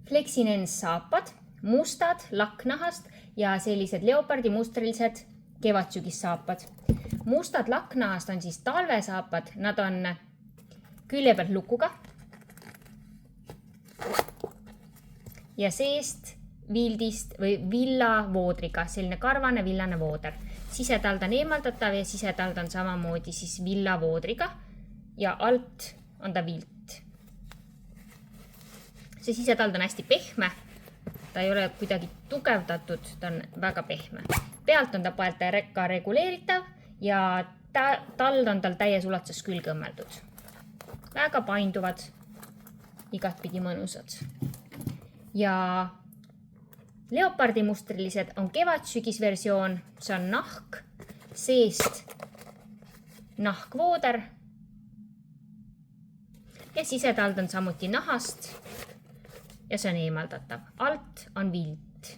Flexinens saapad, mustad lakknahast ja sellised leopardi mustrilised kevadsügissaapad. Mustad lakknahast on siis talvesaapad, nad on külje pealt lukuga ja seest vildist või villavoodriga, selline karvane villane vooder. Sisetald on eemaldatav ja sisetald on samamoodi siis villavoodriga ja alt on ta vilt. See sisetald on hästi pehme, ta ei ole kuidagi tugevdatud, ta on väga pehme. Pealt on ta ka reguleeritav ja tald on tal täies ulatuses külge õmmeldud. Väga painduvad, igatpidi mõnusad. Ja leopardi mustrilised on kevad-sügisversioon, see on nahk, seest nahkvooder ja sisetald on samuti nahast ja see on eemaldatav. Alt on vilt.